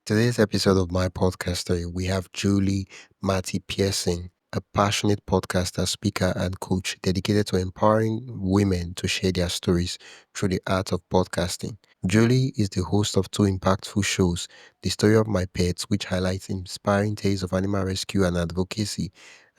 Today's episode of my podcast story, we have Julie Marty-Pearson, a passionate podcaster, speaker, and coach dedicated to empowering women to share their stories through the art of podcasting. Julie is the host of two impactful shows, The Story of My Pets, which highlights inspiring tales of animal rescue and advocacy,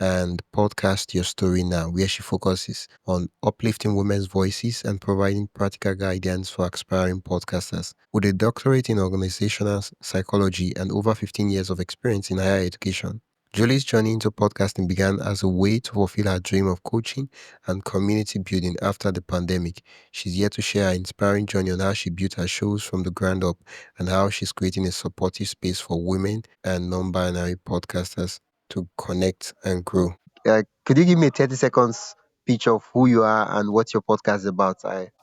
and Podcast Your Story Now, where she focuses on uplifting women's voices and providing practical guidance for aspiring podcasters. With a doctorate in organizational psychology and over 15 years of experience in higher education, Julie's journey into podcasting began as a way to fulfill her dream of coaching and community building after the pandemic. She's here to share her inspiring journey on how she built her shows from the ground up and how she's creating a supportive space for women and non-binary podcasters to connect and grow. Could you give me a 30 seconds pitch of who you are and what your podcast is about?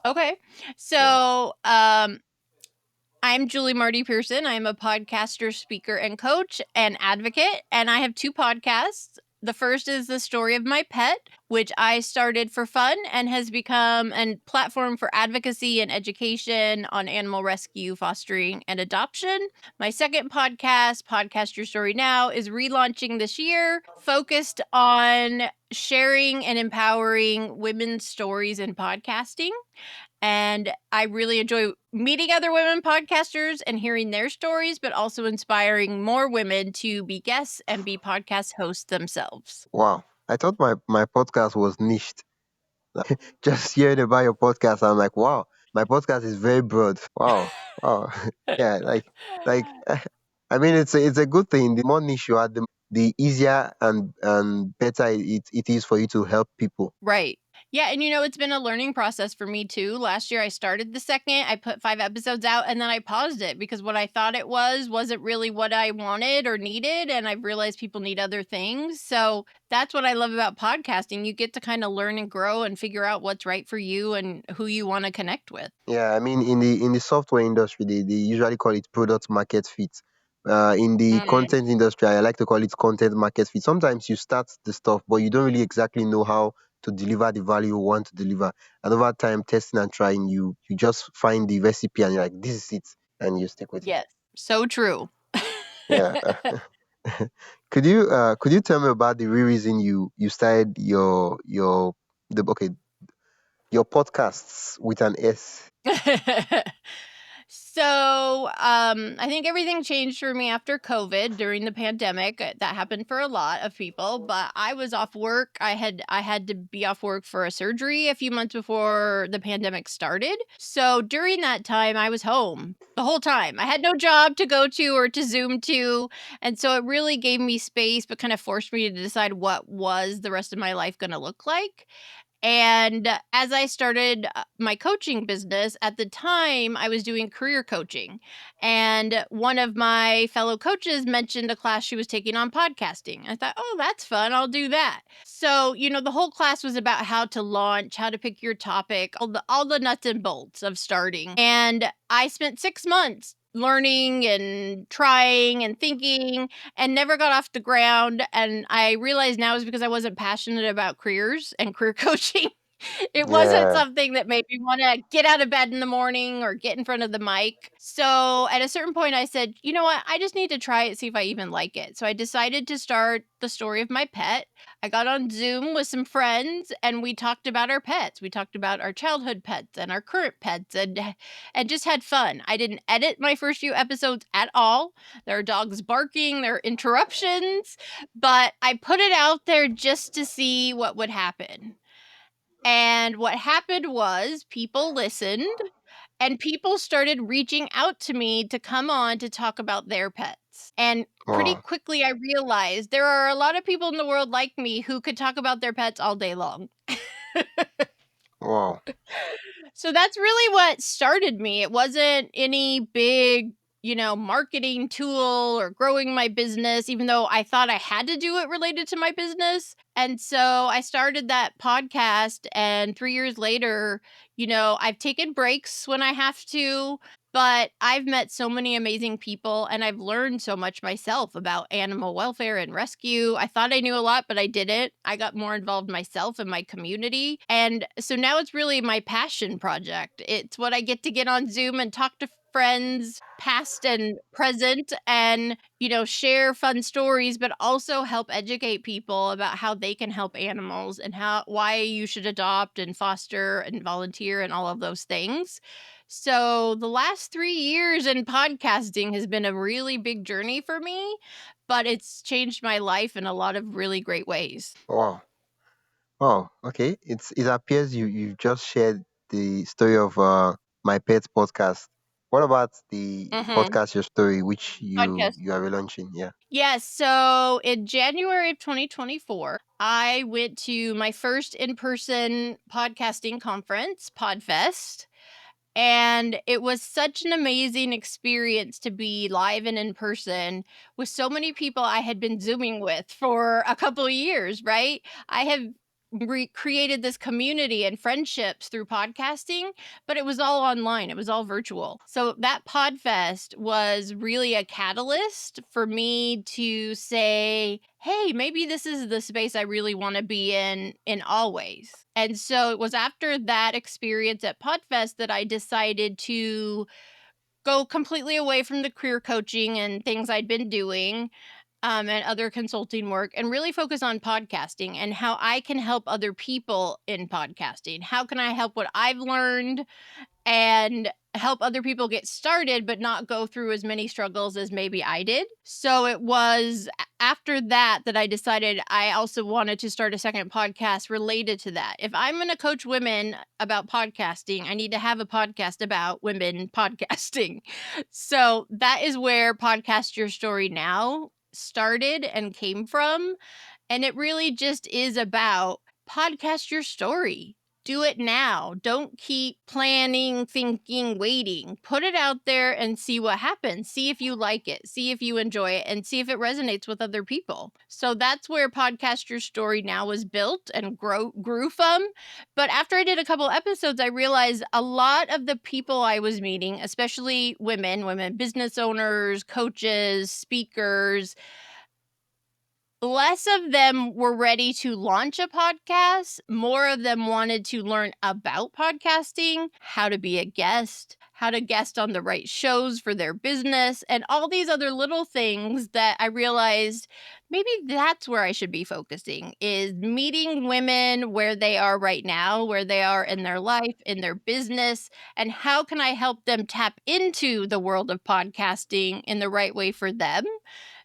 Okay. So, I'm Julie Marty-Pearson. I'm a podcaster, speaker, and coach and advocate, and I have two podcasts. The first is The Story of My Pet, which I started for fun and has become a platform for advocacy and education on animal rescue, fostering, and adoption. My second podcast, Podcast Your Story Now, is relaunching this year, focused on sharing and empowering women's stories in podcasting. And I really enjoy meeting other women podcasters and hearing their stories, but also inspiring more women to be guests and be podcast hosts themselves. Wow. I thought my podcast was niched. Just hearing about your podcast, I'm like, wow, my podcast is very broad. Wow. Wow. Yeah, like I mean it's a good thing. The more niche you are, the easier and better it is for you to help people. Right. Yeah, and it's been a learning process for me too. Last year I started the second, I put 5 episodes out and then I paused it because what I thought it wasn't really what I wanted or needed, and I've realized people need other things. So that's what I love about podcasting. You get to kind of learn and grow and figure out what's right for you and who you want to connect with. Yeah, I mean in the software industry they usually call it product market fit. In the Mm, content industry, I like to call it content market fit. Sometimes you start the stuff, but you don't really exactly know how to deliver the value you want to deliver. And over time, testing and trying, you just find the recipe and you're like, this is it, and you stick with it. yes, so true. Yeah. Could you tell me about the real reason you started your podcasts with an S? So, I think everything changed for me after COVID during the pandemic. That happened for a lot of people, but I was off work. I had to be off work for a surgery a few months before the pandemic started. So, during that time, I was home the whole time. I had no job to go to or to Zoom to, and so it really gave me space but kind of forced me to decide what was the rest of my life going to look like. And as I started my coaching business, at the time I was doing career coaching. And one of my fellow coaches mentioned a class she was taking on podcasting. I thought, oh, that's fun. I'll do that. So, the whole class was about how to launch, how to pick your topic, all the nuts and bolts of starting. And I spent 6 months learning and trying and thinking and never got off the ground. And I realize now is because I wasn't passionate about careers and career coaching. It wasn't Yeah. something that made me want to get out of bed in the morning or get in front of the mic. So at a certain point, I said, you know what? I just need to try it, see if I even like it. So I decided to start The Story of My Pet. I got on Zoom with some friends and we talked about our pets. We talked about our childhood pets and our current pets and just had fun. I didn't edit my first few episodes at all. There are dogs barking, there are interruptions, but I put it out there just to see what would happen. And what happened was people listened and people started reaching out to me to come on to talk about their pets. And pretty Wow. quickly, I realized there are a lot of people in the world like me who could talk about their pets all day long. Wow. So that's really what started me. It wasn't any big, marketing tool or growing my business, even though I thought I had to do it related to my business. And so I started that podcast. And 3 years later, I've taken breaks when I have to, but I've met so many amazing people and I've learned so much myself about animal welfare and rescue. I thought I knew a lot, but I didn't. I got more involved myself and my community. And so now it's really my passion project. It's what I get to get on Zoom and talk to friends, past and present, and, share fun stories, but also help educate people about how they can help animals and why you should adopt and foster and volunteer and all of those things. So the last 3 years in podcasting has been a really big journey for me, but it's changed my life in a lot of really great ways. Wow. Oh, okay. It appears you've just shared the story of my pet's podcast. What about the Mhm. podcast your story which you Podcast. you are relaunching? Yeah. Yes. So in January of 2024, I went to my first in person podcasting conference, PodFest. And it was such an amazing experience to be live and in person with so many people I had been Zooming with for a couple of years, right? I have created this community and friendships through podcasting, but it was all online, it was all virtual. So that PodFest was really a catalyst for me to say, hey, maybe this is the space I really want to be in always. And so it was after that experience at PodFest that I decided to go completely away from the career coaching and things I'd been doing, and other consulting work, and really focus on podcasting and how I can help other people in podcasting. How can I help what I've learned and help other people get started, but not go through as many struggles as maybe I did? So it was after that I decided I also wanted to start a second podcast related to that. If I'm going to coach women about podcasting, I need to have a podcast about women podcasting. So that is where Podcast Your Story Now started and came from. And it really just is about podcast your story. Do it now. Don't keep planning, thinking, waiting. Put it out there and see what happens. See if you like it. See if you enjoy it and see if it resonates with other people. So that's where Podcast Your Story Now was built and grew from. But after I did a couple episodes, I realized a lot of the people I was meeting, especially women business owners, coaches, speakers, less of them were ready to launch a podcast. More of them wanted to learn about podcasting, how to be a guest, how to guest on the right shows for their business, and all these other little things that I realized maybe that's where I should be focusing is meeting women where they are right now, where they are in their life, in their business, and how can I help them tap into the world of podcasting in the right way for them.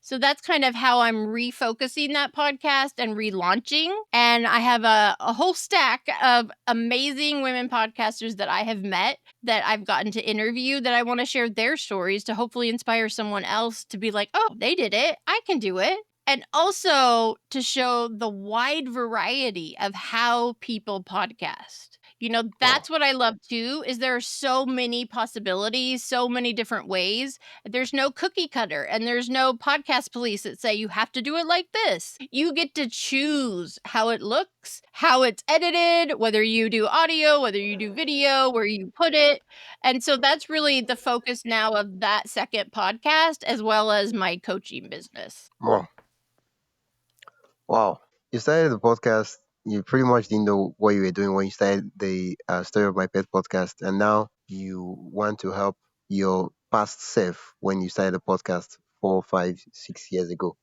So that's kind of how I'm refocusing that podcast and relaunching. And I have a whole stack of amazing women podcasters that I have met that I've gotten to interview that I want to share their stories to hopefully inspire someone else to be like, oh, they did it. I can do it. And also to show the wide variety of how people podcast. Oh, That's what I love too, is there are so many possibilities, so many different ways. There's no cookie cutter and there's no podcast police that say you have to do it like this. You get to choose how it looks, how it's edited, whether you do audio, whether you do video, where you put it. And so that's really the focus now of that second podcast, as well as my coaching business. wow. Wow. You started the podcast. You pretty much didn't know what you were doing when you started the story of my pet podcast, and now you want to help your past self when you started the podcast 4, 5, 6 years ago.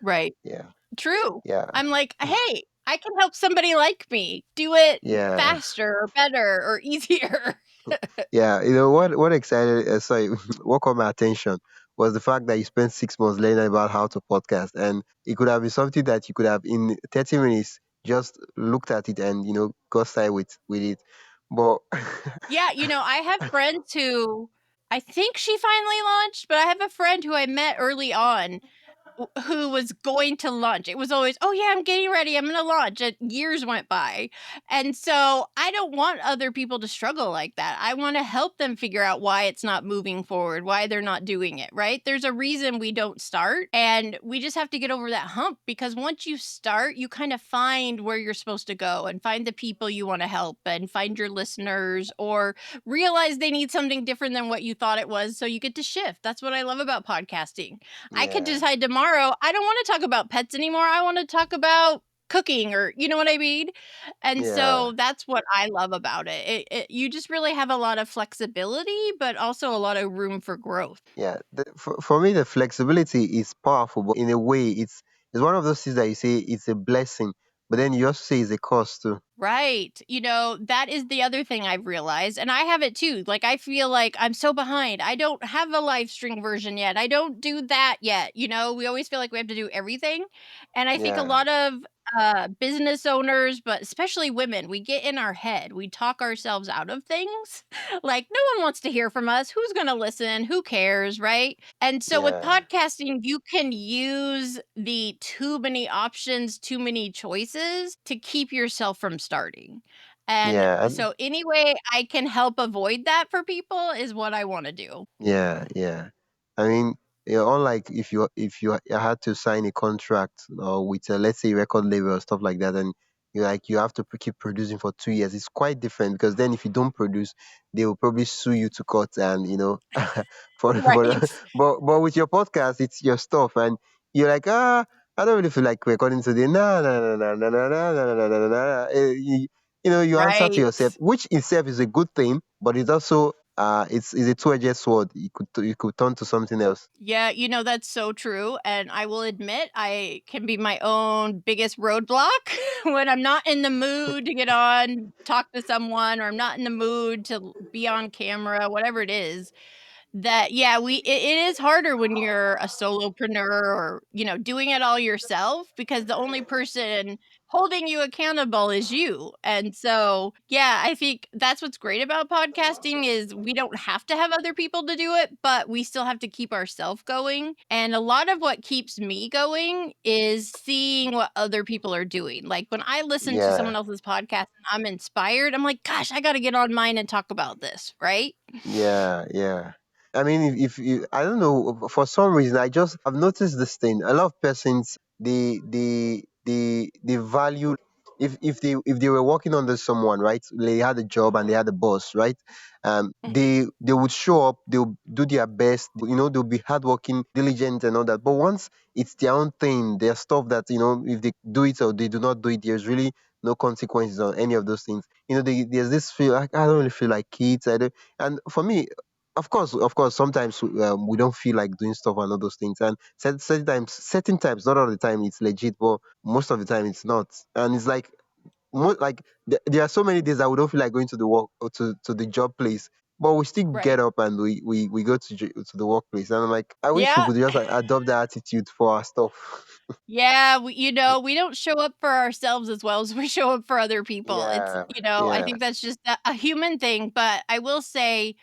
Right. Yeah. True. Yeah. I'm like, hey, I can help somebody like me do it Yeah. faster or better or easier. Yeah, what excited, sorry, what caught my attention was the fact that you spent 6 months learning about how to podcast, and it could have been something that you could have in 30 minutes just looked at it and got started with it. But Yeah, I have friends who I think she finally launched, but I have a friend who I met early on who was going to launch. It was always, "Oh yeah, I'm getting ready. I'm going to launch." And years went by. And so I don't want other people to struggle like that. I want to help them figure out why it's not moving forward, why they're not doing it, right? There's a reason we don't start, and we just have to get over that hump because once you start, you kind of find where you're supposed to go and find the people you want to help and find your listeners or realize they need something different than what you thought it was, so you get to shift. That's what I love about podcasting. I could yeah, decide tomorrow, I don't wanna talk about pets anymore, I wanna talk about cooking, or you know what I mean? And Yeah. so that's what I love about it. You just really have a lot of flexibility, but also a lot of room for growth. Yeah. For me, the flexibility is powerful, but in a way, it's one of those things that you say it's a blessing, but then you also say it's a cost too. Right. That is the other thing I've realized, and I have it too. Like, I feel like I'm so behind. I don't have a live stream version yet. I don't do that yet. We always feel like we have to do everything. And I think a Yeah. lot of business owners, but especially women, we get in our head. We talk ourselves out of things. Like, no one wants to hear from us. Who's going to listen? Who cares? Right. And so with Yeah. podcasting, you can use the too many options, too many choices to keep yourself from starting. And Yeah. so any way I can help avoid that for people is what I want to do. Yeah, yeah. I mean, unlike if you had to sign a contract with let's say record label or stuff like that, and you have to keep producing for 2 years, it's quite different because then if you don't produce, they will probably sue you to court, and for Right. but with your podcast, it's your stuff, and you're like, I don't really feel like recording today. No, no, no, no, no, no, no, no, no, no, no, no. You answer to Right. yourself, which itself is a good thing, but it's also it's a two-edged sword. You could turn to something else. Yeah, that's so true. And I will admit, I can be my own biggest roadblock when I'm not in the mood to get on, talk to someone, or I'm not in the mood to be on camera, whatever it is. That yeah, it is harder when you're a solopreneur, or, doing it all yourself, because the only person holding you accountable is you. And so, yeah, I think that's what's great about podcasting is we don't have to have other people to do it, but we still have to keep ourselves going. And a lot of what keeps me going is seeing what other people are doing. Like when I listen to Yeah, someone else's podcast and I'm inspired, I'm like, gosh, I got to get on mine and talk about this, right? yeah, yeah. I mean, if you, I don't know, for some reason, I've noticed this thing. A lot of persons, they value, if they were working under someone, right? They had a job and they had a boss, right? Mhm. They would show up, they'll do their best, they'll be hardworking, diligent, and all that. But once it's their own thing, their stuff that if they do it or they do not do it, there's really no consequences on any of those things. There's this feel like I don't really feel like kids. I don't, and for me, of course, sometimes we don't feel like doing stuff and all those things. And certain times, not all the time, it's legit, but most of the time it's not. And it's like, there are so many days that we don't feel like going to the work or to the job place, but we still get Right. up and we go to the workplace. And I'm like, I wish we Yeah. could just like adopt that attitude for our stuff. Yeah, we don't show up for ourselves as well as we show up for other people. Yeah, I yeah, think that's just a human thing, but I will say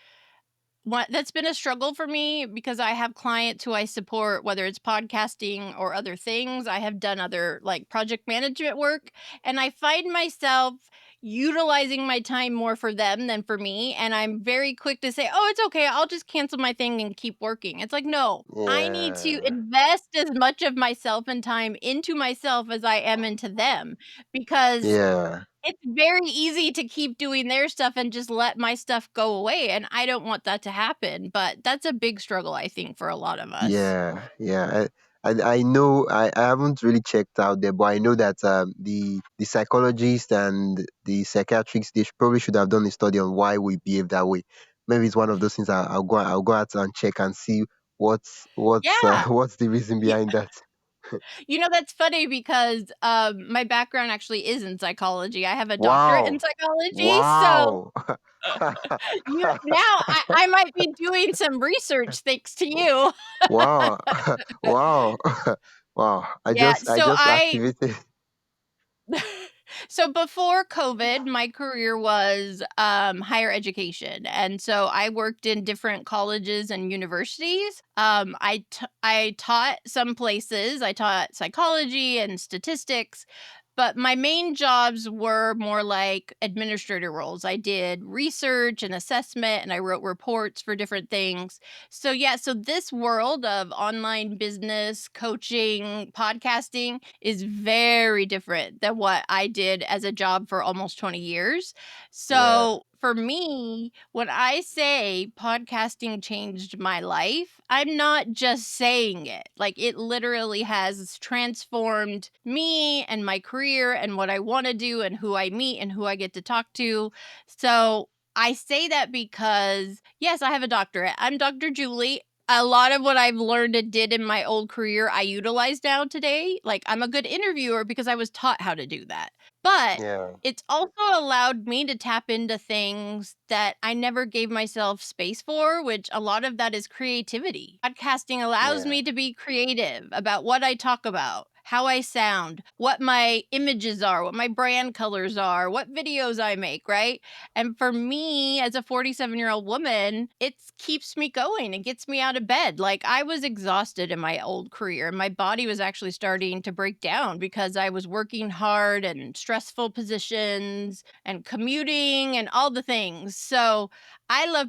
what that's been a struggle for me because I have clients who I support, whether it's podcasting or other things. I have done other like project management work, and I find myself utilizing my time more for them than for me. And I'm very quick to say, oh, it's okay. I'll just cancel my thing and keep working. It's like, no, I need to yeah, invest as much of myself and time into myself as I am into them, because yeah. it's very easy to keep doing their stuff and just let my stuff go away, and I don't want that to happen, but that's a big struggle, I think, for a lot of us. Yeah, yeah. I know I haven't really checked out there, but I know that the psychologists and the psychiatrists, they probably should have done a study on why we behave that way. Maybe it's one of those things. I'll go out and check and see what's Yeah. what's the reason Ye behind that. That's funny because, my background actually is in psychology. I have a doctorate in Wow, psychology, so wow, you now I might be doing some research thanks to you. wow, wow, wow. I Yeah, just I just activated. so before COVID, my career was higher education, and so I worked in different colleges and universities. I taught some places. I taught psychology and statistics, but my main jobs were more like administrator roles. I did research and assessment, and I wrote reports for different things. So yeah, so this world of online business, coaching, podcasting is very different than what I did as a job for almost 20 years. Yeah, So for me, when I say podcasting changed my life, I'm not just saying it. Like, it literally has transformed me and my career and what I want to do and who I meet and who I get to talk to. So I say that because, yes, I have a doctorate. I'm Dr. Julie. A lot of what I've learned and did in my old career, I utilize now today. Like, I'm a good interviewer because I was taught how to do that. But Yeah. it's also allowed me to tap into things that I never gave myself space for, which a lot of that is creativity. Podcasting allows Yeah. me to be creative about what I talk about, how I sound, what my images are, what my brand colors are, what videos I make, right? And for me, as a 47-year-old woman, it keeps me going and gets me out of bed. Like, I was exhausted in my old career, and my body was actually starting to break down because I was working hard and stressful positions and commuting and all the things. So I love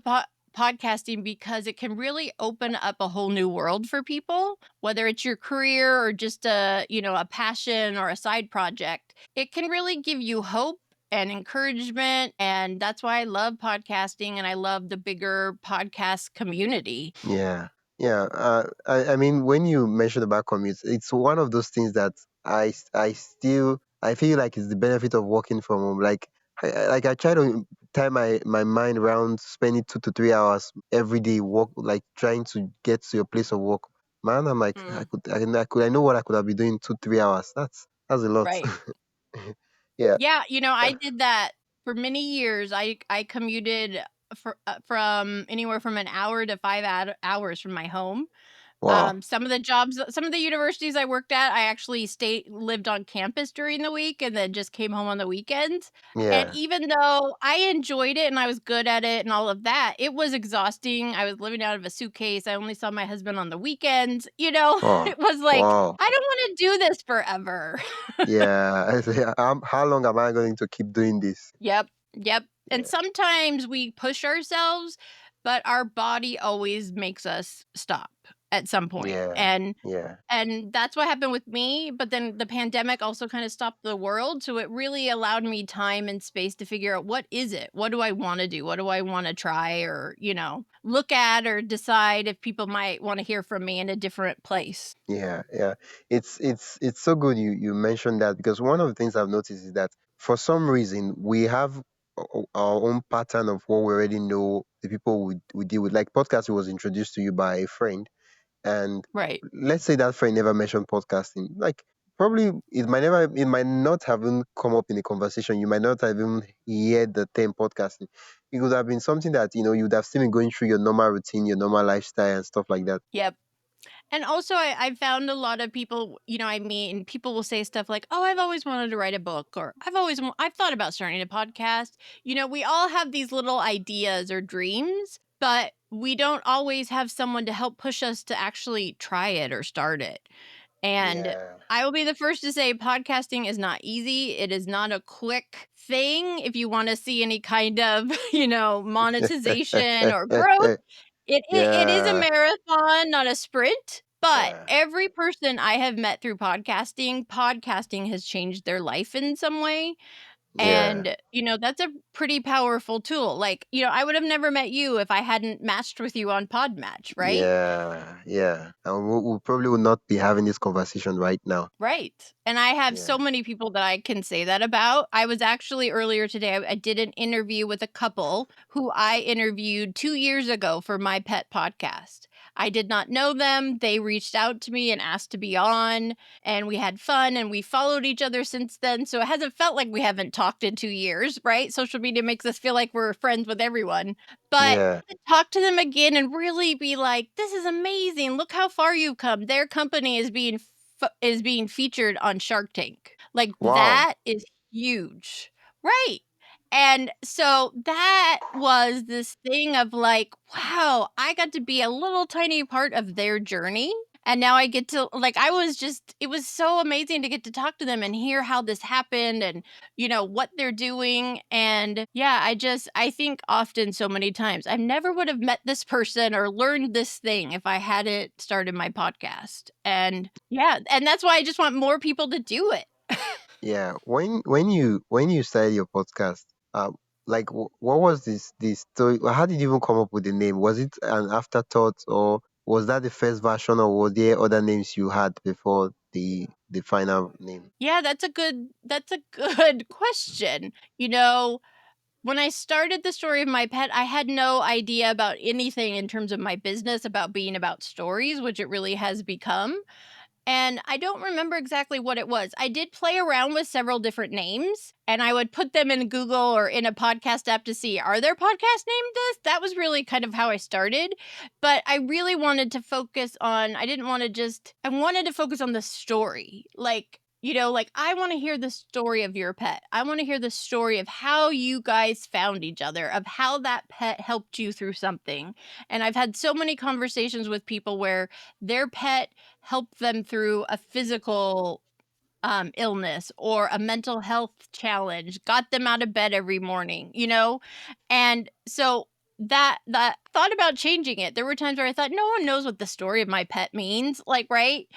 podcasting because it can really open up a whole new world for people, whether it's your career or just a passion or a side project. It can really give you hope and encouragement, and that's why I love podcasting and I love the bigger podcast community. Yeah, yeah. I mean, when you mentioned about commutes, it's one of those things that I still I feel like it's the benefit of working from home. Like, I try to tie my mind around spending 2 to 3 hours every day work, like trying to get to your place of work. Man, I'm like, Mm, I know what I could have been doing 2 3 hours. That's a lot. right. Yeah. Yeah, I did that for many years. I commuted from anywhere from an hour to 5 hours from my home. Wow. Some of the universities I worked at, I actually lived on campus during the week and then just came home on the weekends. And Yeah. even though I enjoyed it and I was good at it and all of that, it was exhausting. I was living out of a suitcase. I only saw my husband on the weekends. Wow. It was like, Wow. I don't want to do this forever. Yeah. I say, how long am I going to keep doing this? Yep, yep. And Yeah. sometimes we push ourselves, but our body always makes us stop at some point. Yeah. Yeah. And that's what happened with me, but then the pandemic also kind of stopped the world, so it really allowed me time and space to figure out what is it? What do I want to do? What do I want to try or, look at or decide if people might want to hear from me in a different place. Yeah, yeah. It's so good you mentioned that, because one of the things I've noticed is that for some reason we have our own pattern of what we already know the people we deal with. Like podcast was introduced to you by a friend, and Right. let's say that friend never mentioned podcasting. Like, probably it might not have even come up in a conversation. You might not have even heard the term podcasting. It could have been something that you would have still been going through your normal routine, your normal lifestyle and stuff like that. Yep. And also, I found a lot of people, I meet, and people will say stuff like, "Oh, I've always wanted to write a book," or I've thought about starting a podcast." We all have these little ideas or dreams, but we don't always have someone to help push us to actually try it or start it. And Yeah. I will be the first to say podcasting is not easy. It is not a quick thing if you want to see any kind of, monetization or growth. It is a Yeah, marathon, not a sprint, but yeah, every person I have met through podcasting has changed their life in some way, yeah, and, that's a pretty powerful tool. Like, I would have never met you if I hadn't matched with you on Podmatch, right? yeah, yeah. And we probably will not be having this conversation right now. Right. And I have Yeah, so many people that I can say that about. I was actually earlier today, I did an interview with a couple who I interviewed 2 years ago for my pet podcast. I did not know them. They reached out to me and asked to be on, and we had fun and we followed each other since then. So it hasn't felt like we haven't talked in 2 years, right? Social media makes us feel like we're friends with everyone. But yeah. to talk to them again and really be like, this is amazing. Look how far you've come. Their company is being featured on Shark Tank. Like, Wow. that is huge. Right. And so that was this thing of like, wow, I got to be a little tiny part of their journey. And now I get to, like, it was so amazing to get to talk to them and hear how this happened and, what they're doing. And yeah, I think often so many times, I never would have met this person or learned this thing if I hadn't started my podcast. And yeah, and that's why I just want more people to do it. Yeah. When you started your podcast, like what was this story? How did you even come up with the name? Was it an afterthought, or was that the first version, or were there other names you had before the final name? Yeah, that's a good question. You know, when I started the story of my pet, I had no idea about anything in terms of my business about being about stories, which it really has become. And I don't remember exactly what it was. I did play around with several different names and I would put them in Google or in a podcast app to see, are there podcasts named this? That was really kind of how I started. But I really wanted to focus on, I didn't want to just, I wanted to focus on the story. Like, like I want to hear the story of your pet. I want to hear the story of how you guys found each other, of how that pet helped you through something. And I've had so many conversations with people where their pet help them through a physical illness or a mental health challenge, got them out of bed every morning. And so that thought about changing it. There were times where I thought no one knows what the story of my pet means, like, right?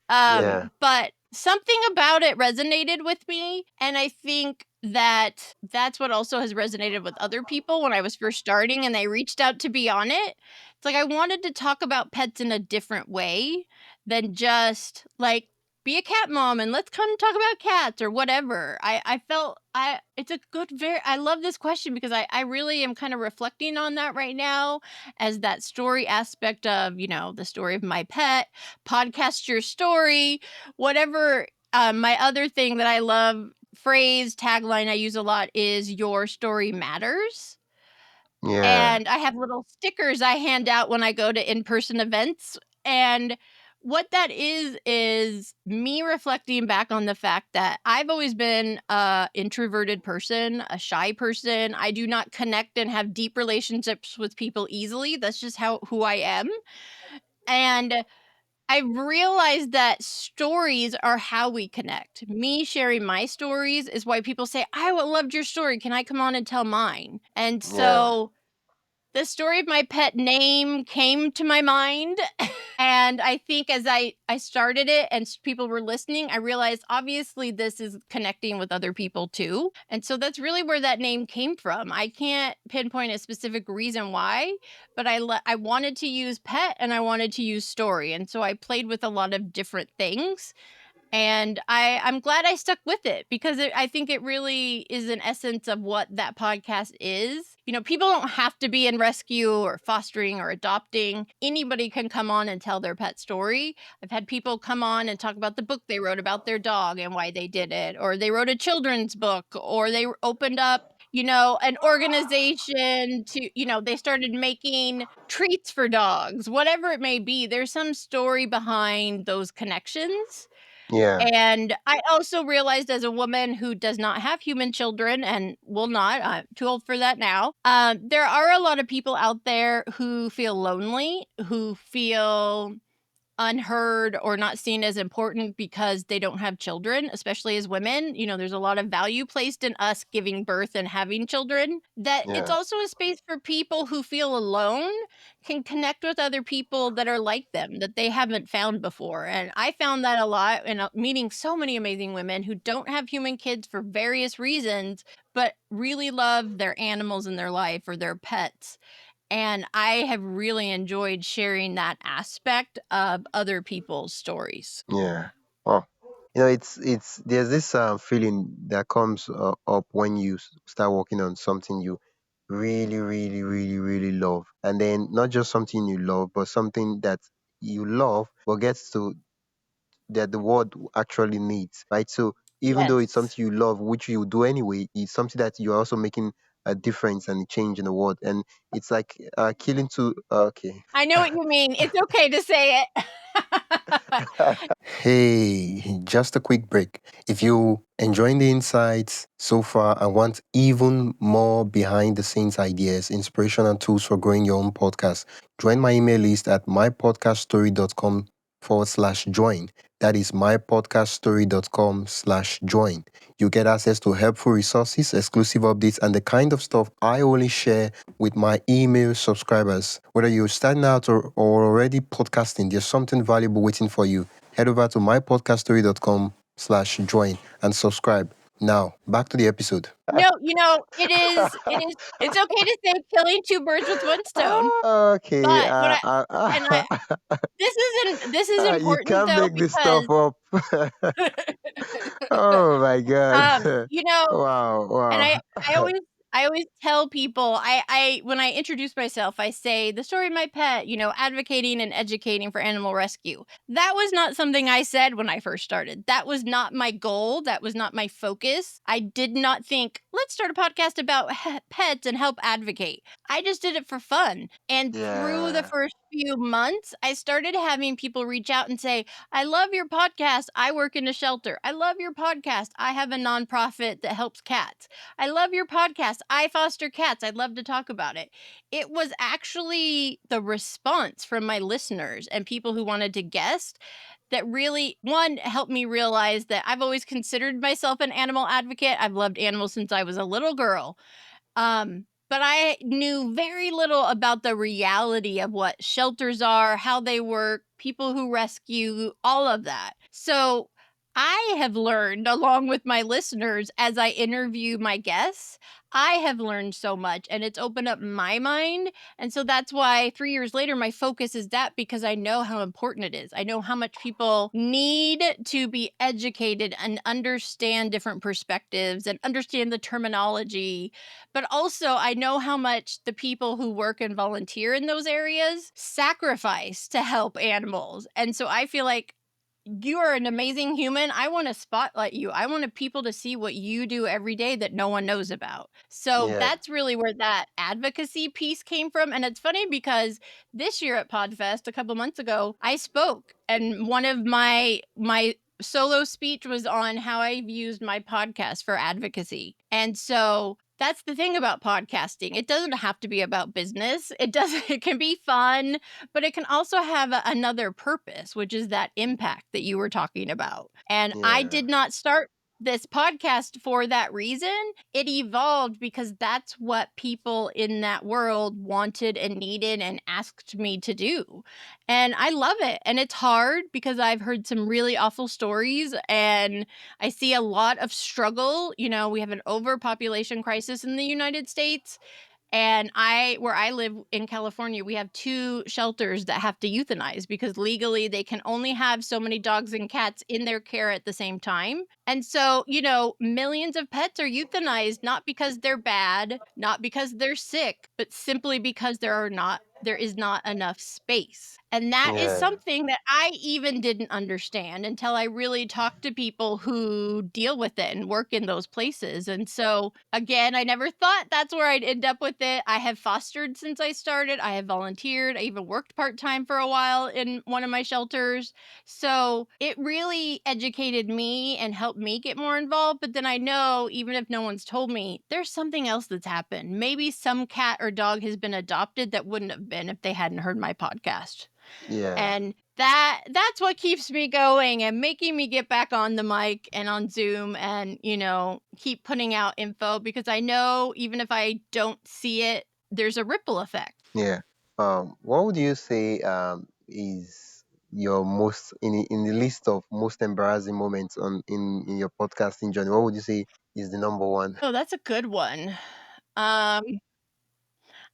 Yeah, But something about it resonated with me, and I think that that's what also has resonated with other people when I was first starting and they reached out to be on it. It's like I wanted to talk about pets in a different way than just like be a cat mom and let's come talk about cats or whatever. I felt I it's a good very I love this question because I really am kind of reflecting on that right now as that story aspect of, the story of my pet, podcast your story, whatever. My other thing that I love, phrase, tagline I use a lot is your story matters. yeah, And I have little stickers I hand out when I go to in-person events. And what that is me reflecting back on the fact that I've always been a introverted person, a shy person. I do not connect and have deep relationships with people easily. That's just how who I am. And I've realized that stories are how we connect. Me sharing my stories is why people say, loved your story. Can I come on and tell mine? And yeah, so the story of my pet name came to my mind. And I think as I started it and people were listening, I realized obviously this is connecting with other people too. And so that's really where that name came from. I can't pinpoint a specific reason why, but I wanted to use pet and I wanted to use story. And so I played with a lot of different things and I'm glad I stuck with it because I think it really is an essence of what that podcast is. People don't have to be in rescue or fostering or adopting. Anybody can come on and tell their pet story. I've had people come on and talk about the book they wrote about their dog and why they did it, or they wrote a children's book, or they opened up an organization to, they started making treats for dogs, whatever it may be. There's some story behind those connections. yeah, And I also realized as a woman who does not have human children and will not, I'm too old for that now. There are a lot of people out there who feel lonely, who feel unheard or not seen as important because they don't have children, especially as women. There's a lot of value placed in us giving birth and having children. That it's yeah, also a space for people who feel alone can connect with other people that are like them that they haven't found before. And I found that a lot in meeting so many amazing women who don't have human kids for various reasons, but really love their animals in their life or their pets. And I have really enjoyed sharing that aspect of other people's stories. yeah. Oh, it's there's this feeling that comes up when you start working on something you really, really, really, really love, and then not just something you love, but something that you love, but gets to that the world actually needs, right? So even though it's Yes. something you love, which you do anyway, it's something that you're also making a difference and a change in the world, and it's like killing two. Okay. I know what you mean. It's okay to say it. Hey, just a quick break. If you enjoying the insights so far and want even more behind the scenes ideas, inspiration, and tools for growing your own podcast, join my email list at mypodcaststory.com/join. That is mypodcaststory.com/join. You get access to helpful resources, exclusive updates, and the kind of stuff I only share with my email subscribers. Whether you're starting out or already podcasting, there's something valuable waiting for you. Head over to mypodcaststory.com/join and subscribe. Now, back to the episode. No, it's okay to say killing two birds with one stone, Okay. but what I and I this is You important can't though make this stuff because up. Oh my God. you know, Wow. and Wow. I always tell people I when I introduce myself, I say the story of my pet, advocating and educating for animal rescue. That was not something I said when I first started. That was not my goal. That was not my focus. I did not think, let's start a podcast about pets and help advocate. I just did it for fun. And through the Yeah. first few months, I started having people reach out and say, I love your podcast. I work in a shelter. I love your podcast. I have a nonprofit that helps cats. I love your podcast. I foster cats. I'd love to talk about it. It was actually the response from my listeners and people who wanted to guest that really, one, helped me realize that I've always considered myself an animal advocate. I've loved animals since I was a little girl. But I knew very little about the reality of what shelters are, how they work, people who rescue, all of that. So I have learned, along with my listeners, as I interview my guests, I have learned so much and it's opened up my mind. And so that's why 3 years later, my focus is that because I know how important it is. I know how much people need to be educated and understand different perspectives and understand the terminology, but also, I know how much the people who work and volunteer in those areas sacrifice to help animals. And so I feel like you are an amazing human. I want to spotlight you. I wanted people to see what you do every day that no one knows about. So Yeah. that's really where that advocacy piece came from. And it's funny because this year at Podfest, a couple months ago, I spoke, and one of my solo speech was on how I've used my podcast for advocacy. And so that's the thing about podcasting. It doesn't have to be about business. It can be fun, but it can also have another purpose, which is that impact that you were talking about. And I Yeah. did not start this podcast for that reason. It evolved because that's what people in that world wanted and needed and asked me to do. And I love it. And it's hard because I've heard some really awful stories and I see a lot of struggle. We have an overpopulation crisis in the United States, and where I live in California, we have 2 shelters that have to euthanize because legally they can only have so many dogs and cats in their care at the same time. And so, millions of pets are euthanized not because they're bad, not because they're sick, but simply because there is not enough space. And that is Yeah. something that I even didn't understand until I really talked to people who deal with it and work in those places. And so, again, I never thought that's where I'd end up with it. I have fostered since I started. I have volunteered. I even worked part-time for a while in one of my shelters. So it really educated me and helped me get more involved. But then I know, even if no one's told me, there's something else that's happened. Maybe some cat or dog has been adopted that wouldn't have been if they hadn't heard my podcast. Yeah. And that's what keeps me going and making me get back on the mic and on Zoom and, keep putting out info because I know even if I don't see it, there's a ripple effect. Yeah. What would you say is your most in the list of most embarrassing moments in your podcasting journey? What would you say is the number one? Oh, that's a good one. Um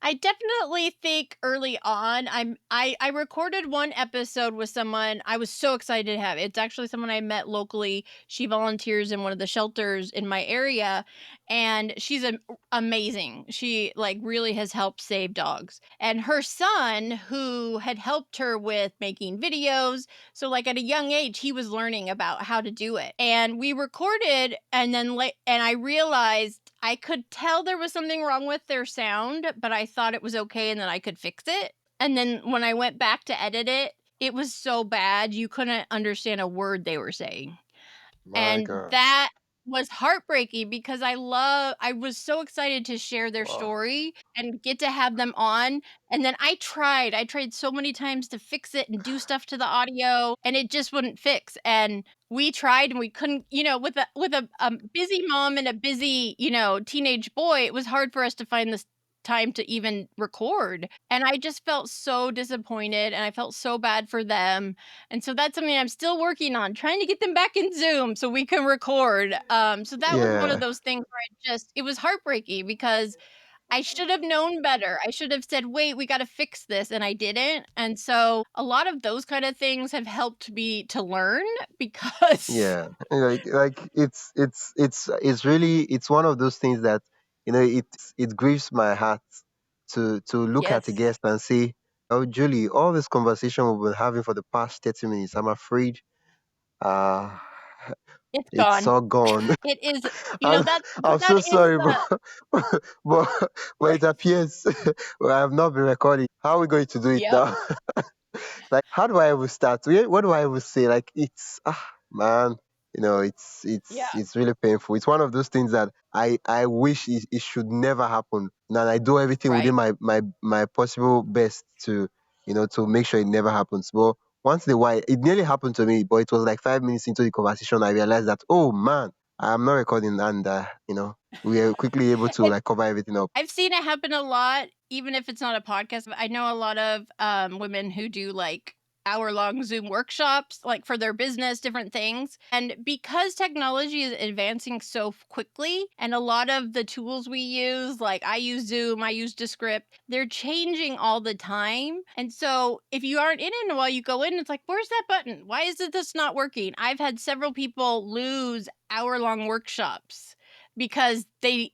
I definitely think early on I recorded one episode with someone I was so excited to have. It's actually someone I met locally. She volunteers in one of the shelters in my area and she's amazing. She like really has helped save dogs. And her son who had helped her with making videos, so like at a young age he was learning about how to do it. And we recorded and then and I realized I could tell there was something wrong with their sound, but I thought it was okay and then I could fix it. And then when I went back to edit it, it was so bad you couldn't understand a word they were saying. My And God. that was heartbreaking because I was so excited to share their Wow. story and get to have them on. And then I tried so many times to fix it and do stuff to the audio and it just wouldn't fix. And we tried and we couldn't, with a busy mom and a busy, teenage boy, it was hard for us to find this time to even record. And I just felt so disappointed and I felt so bad for them. And so that's something I'm still working on, trying to get them back in Zoom so we can record. So that was one of Yeah. those things where it was heartbreaking because I should have known better. I should have said, "Wait, we gotta fix this," and I didn't, and so a lot of those kinda things have helped me to learn because Yeah, like it's really it's one of those things that it grieves my heart to look at a Yes, guest and say, "Oh, Julie, all this conversation we've been having for the past 30 minutes, I'm afraid, uh it's it's gone. all gone." It is I'm, but I'm that so is sorry, the but it appears I have not been recording. How are we going to do it Yep, now? Like, how do I even start? What do I even say? Like, it's man, yeah, it's really painful. It's one of those things that I wish it should never happen. And I do everything within right. my possible best to to make sure it never happens. But once in a while, it nearly happened to me. But it was like 5 minutes into the conversation, I realized that, oh man, I'm not recording, and we were quickly able to And like cover everything up. I've seen it happen a lot, even if it's not a podcast. I know a lot of women who do like hour-long Zoom workshops, like for their business, different things. And because technology is advancing so quickly, and a lot of the tools we use, like I use Zoom, I use Descript, they're changing all the time. And so if you aren't in it while you go in, it's like, where's that button? Why is it this not working? I've had several people lose hour-long workshops because they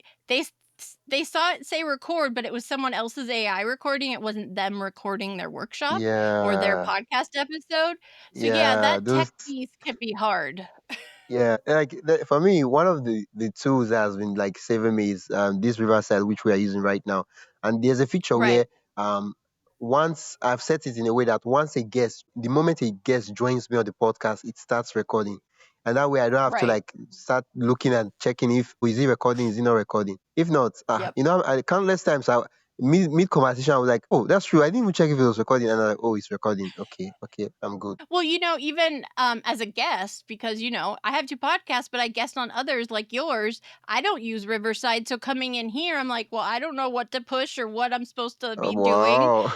they saw it say record, but it was someone else's AI recording. It wasn't them recording their workshop or their Yeah, podcast episode. So yeah, yeah, that tech those. piece can be hard. Yeah, like for me, one of the tools that has been like saving me is this Riverside, which we are using right now. And there's a feature Right, where um once I've set it in a way that once the moment a guest joins me on the podcast, it starts recording, and that way I don't have to right. like start looking and checking if is he recording, is he not recording. If not, Yep. I countless times I mid conversation I was like, oh, that's true. I didn't even check if it was recording, and I'm like, oh, it's recording. Okay, okay, I'm good. Well, even as a guest, because I have two podcasts, but I guest on others like yours. I don't use Riverside, so coming in here, I'm like, well, I don't know what to push or what I'm supposed to be doing. Wow.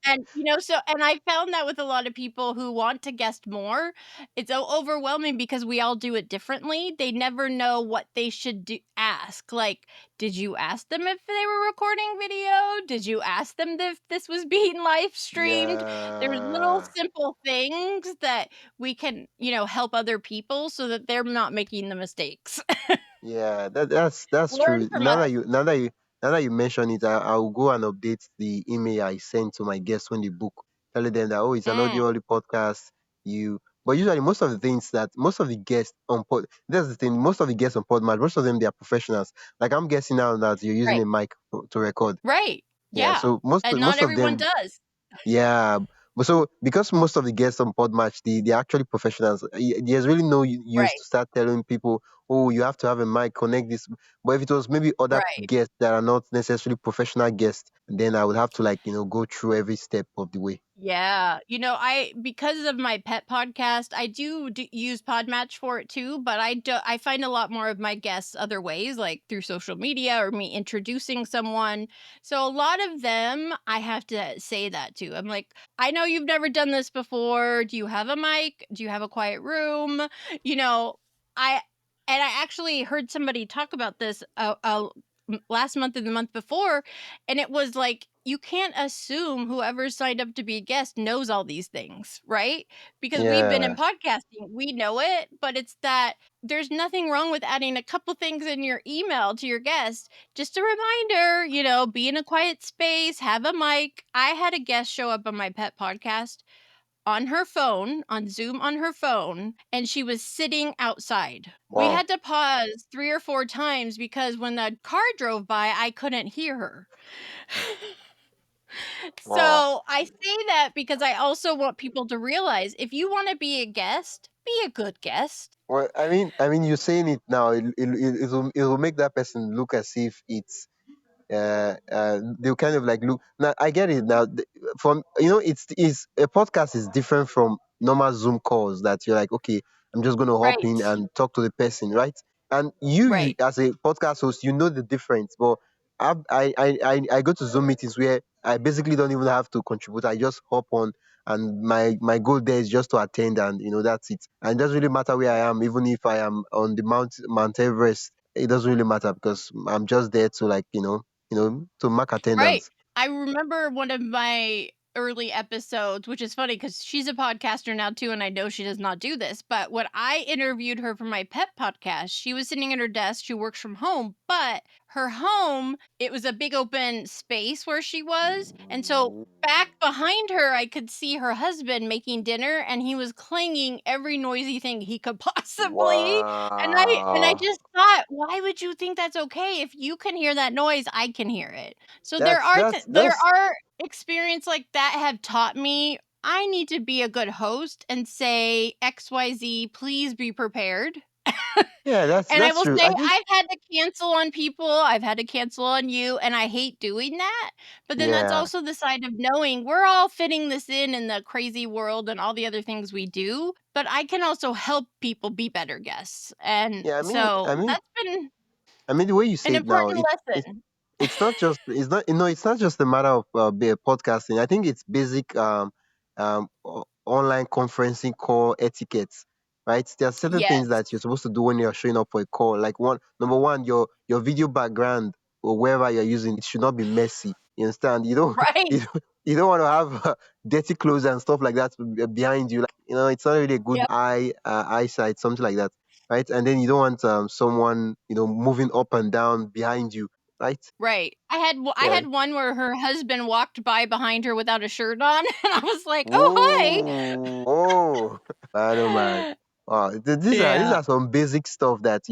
And, and I found that with a lot of people who want to guest more, it's overwhelming because we all do it differently. They never know what they should ask. Like, did you ask them if they were recording video? Did you ask them if this was being live streamed? There's little Yeah. simple things that we can, help other people so that they're not making the mistakes. Yeah, that's Learn true. from us. Now that you mention it, I'll go and update the email I sent to my guests when they book, telling them that, oh, it's an Mm, audio only podcast. But usually most of the guests on pod, that's the thing. Most of the guests on Podmatch, most of them they are professionals. Like I'm guessing now that you're using right. a mic to record. Right. Yeah, Yeah. so most And not most of everyone them. does. Yeah, but so because most of the guests on Podmatch, they're actually professionals. There's really no use Right. to start telling people, "Oh, you have to have a mic, connect this." But if it was maybe other Right. guests that are not necessarily professional guests, then I would have to like go through every step of the way. Yeah. I because of my pet podcast, I do use Podmatch for it too, but I find a lot more of my guests other ways, like through social media or me introducing someone. So a lot of them I have to say that to. I'm like, "I know you've never done this before. Do you have a mic? Do you have a quiet room?" You know, I and I actually heard somebody talk about this last month and the month before, and it was like, you can't assume whoever signed up to be a guest knows all these things, right? Because we've been in Yeah, podcasting, we know it, but it's that there's nothing wrong with adding a couple things in your email to your guest. Just a reminder, be in a quiet space, have a mic. I had a guest show up on my pet podcast on her phone, on Zoom on her phone, and she was sitting outside. We wow, had to pause 3 or 4 times because when the car drove by, I couldn't hear her. wow. So, I say that because I also want people to realize if you wanna be a guest, be a good guest. Well, you're saying it now. It will make that person look as if they'll kind of like look. Now I get it now. From it's a podcast is different from normal Zoom calls that you're like, okay, I'm just going to hop in Right, and talk to the person, right? And you right. as a podcast host, you know the difference. But I go to Zoom meetings where I basically don't even have to contribute. I just hop on, and my goal there is just to attend, and that's it. And it doesn't really matter where I am, even if I am on the Mount Everest. It doesn't really matter because I'm just there to, like, to mark Right. attendance. I remember one of my early episodes, which is funny because she's a podcaster now too, and I know she does not do this. But when I interviewed her for my pet podcast, she was sitting at her desk. She works from home, but her home, it was a big open space where she was. And so back behind her, I could see her husband making dinner, and he was clanging every noisy thing he could possibly. And I Wow. just thought, why would you think that's okay? If you can hear that noise, I can hear it. So That's that's there that's are experience like that have taught me I need to be a good host and say XYZ, please be prepared. yeah, that's And I that's will true. say I think, I've had to cancel on people, I've had to cancel on you, and I hate doing that. But then that's yeah. also the side of knowing we're all fitting this in the crazy world and all the other things we do, but I can also help people be better guests. And Yeah, so that's been the way you an say it now, important lesson. it's not just a matter of podcasting. I think it's basic online conferencing call etiquette, right? There are certain things Yes. that you're supposed to do when you're showing up for a call. Like, number one, your video background or wherever you're using it should not be messy. You understand? You don't Right. you don't want to have dirty clothes and stuff like that behind you. Like, it's not really a good Yep. eyesight, something like that, right? And then you don't want someone moving up and down behind you, right? Right. I Yeah. had one where her husband walked by behind her without a shirt on, and I was like, "Oh, Oh, man, oh man. hi." Wow. These Yeah. are some basic stuff that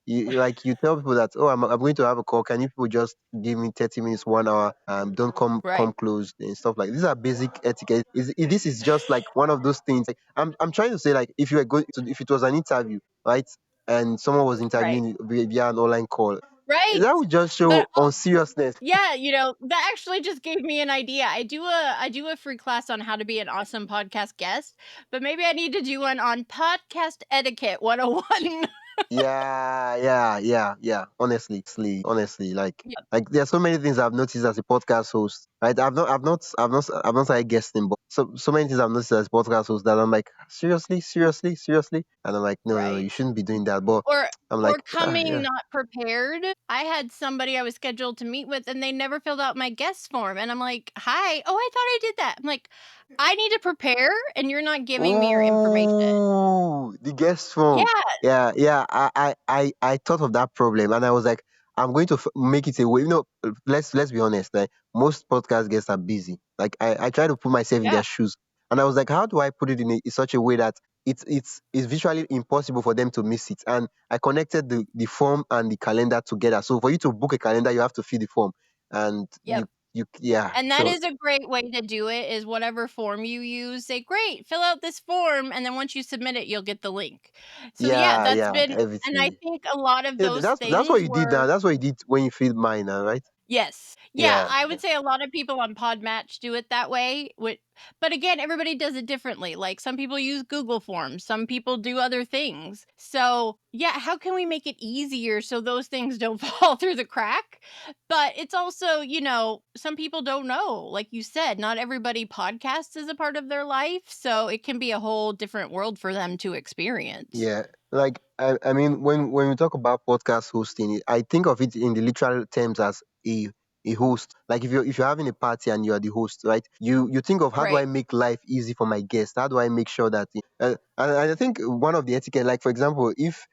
like you tell people that, oh, I'm going to have a call. Can you people just give me 30 minutes, 1 hour? Don't come Right. close and stuff like these are basic etiquette. This is just like one of those things. Like, I'm trying to say, like, if you were going to, if it was an interview, right, and someone was Right. interviewing you via an online call, Right. that would just But show unseriousness. yeah, that actually just gave me an idea. I do a free class on how to be an awesome podcast guest, but maybe I need to do one on podcast etiquette 101. Yeah, yeah, yeah, yeah. Honestly, like, Yep. there are so many things I've noticed as a podcast host. Right? I've not started guesting, but so many things I've noticed as a podcast host that I'm like, seriously, seriously, seriously, and I'm like, no, no, no, you Right. shouldn't be doing that. But Or I'm or like, coming yeah. not prepared. I had somebody I was scheduled to meet with, and they never filled out my guest form, and I'm like, "Hi. Oh, I thought I did that." I'm like, "I need to prepare, and you're not giving me your information." Oh, the guest phone. Yeah. Yeah, yeah. I thought of that problem, and I was like, I'm going to make it a way. Let's be honest. Like, most podcast guests are busy. Like, I try to put myself in Yeah. their shoes, and I was like, how do I put it in such a way that it's visually impossible for them to miss it? And I connected the form and the calendar together. So for you to book a calendar, you have to fill the form, and Yep. yeah. And that So is a great way to do it is whatever form you use, say, "Great, fill out this form," and then once you submit it, you'll get the link. So, yeah, yeah, that's yeah, been and I everything. think a lot of Yeah, those that's what things you did were now. That's what you did when you filled mine now, right? Yes. Yeah, Yeah. I would say a lot of people on Podmatch do it that way, but again, everybody does it differently. Like, some people use Google Forms, some people do other things. So, yeah, how can we make it easier so those things don't fall through the crack? But it's also, some people don't know. Like you said, not everybody podcasts as a part of their life, so it can be a whole different world for them to experience. Yeah, like, I mean, when we talk about podcast hosting, I think of it in the literal terms as a host. Like, if you're having a party and you are the host, right? You think of, how do I Right. make life easy for my guests? How do I make sure that and I think one of the etiquette, like, for example, if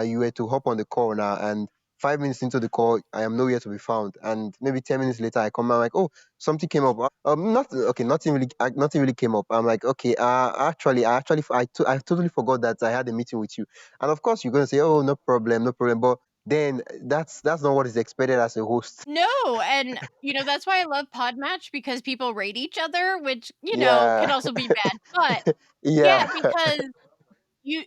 you were to hop on the call now, and 5 minutes into the call, I am nowhere to be found, and maybe 10 minutes later I come, I'm like, oh, something came up. Not okay. Nothing really came up. I'm like, okay. I totally forgot that I had a meeting with you. And of course, you're gonna say, oh, no problem, no problem. But then that's not what is expected as a host. No, and, that's why I love Podmatch because people rate each other, which, can Yeah, also be bad, but yeah, yeah, because you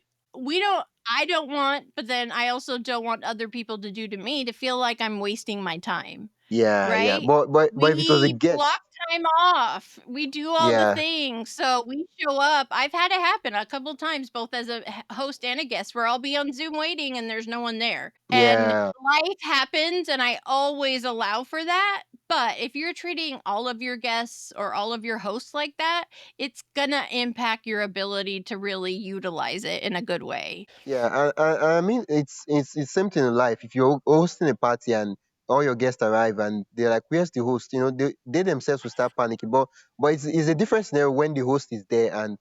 I don't want but then I also don't want other people to do to me to feel like I'm wasting my time. Yeah, yeah. right? But if it was a We guest, block time off. We do all the yeah, things. So we show up. I've had it happen a couple times, both as a host and a guest, where I'll be on Zoom waiting and there's no one there. And yeah, life happens, and I always allow for that. But if you're treating all of your guests or all of your hosts like that, it's gonna impact your ability to really utilize it in a good way. yeah. I mean, it's same thing in life. If you're hosting a party and all your guests arrive and they're like, "Where's the host?" You know, they themselves will start panicking. But it's a different scenario when the host is there and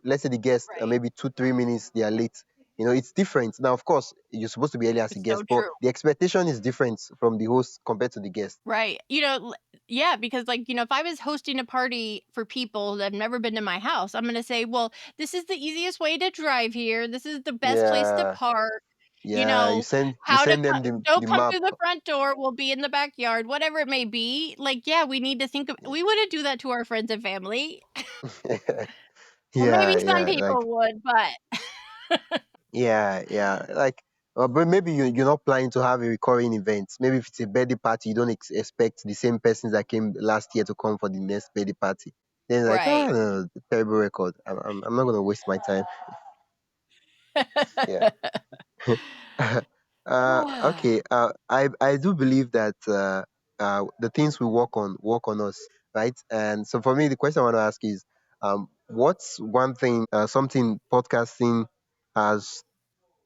let's say the guest Right. maybe 2 3 minutes they are late. It's different. Now, of course, you're supposed to be early as a It's guest, so but true. the expectation is different from the host compared to the guest. Right. Yeah, because if I was hosting a party for people that have never been to my house, I'm going to say, well, this is the easiest way to drive here. This is the best place to Yeah, park. You yeah. You know, send them the don't come map. through the front door. We'll be in the backyard, whatever it may be. Like, yeah, we need to we wouldn't do that to our friends and family. Well, maybe Yeah, some yeah. Like, people would, but yeah, yeah. Like, but maybe you're not planning to have a recurring event. Maybe if it's a birthday party, you don't expect the same persons that came last year to come for the next birthday party. Then it's like, right. no, terrible record. I'm not gonna waste my time. Yeah. Okay. I do believe that the things we work on us, right? And so for me, the question I want to ask is, what's one thing, something podcasting has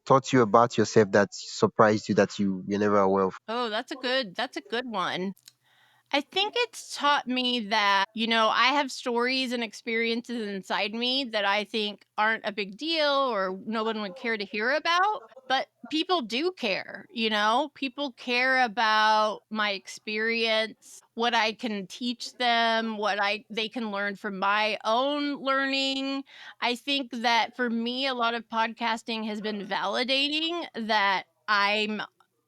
taught you about yourself that surprised you that you never aware of? Oh, that's a good one. I think it's taught me that, I have stories and experiences inside me that I think aren't a big deal or no one would care to hear about, but people do care, People care about my experience, what I can teach them, what I they can learn from my own learning. I think that for me a lot of podcasting has been validating that I'm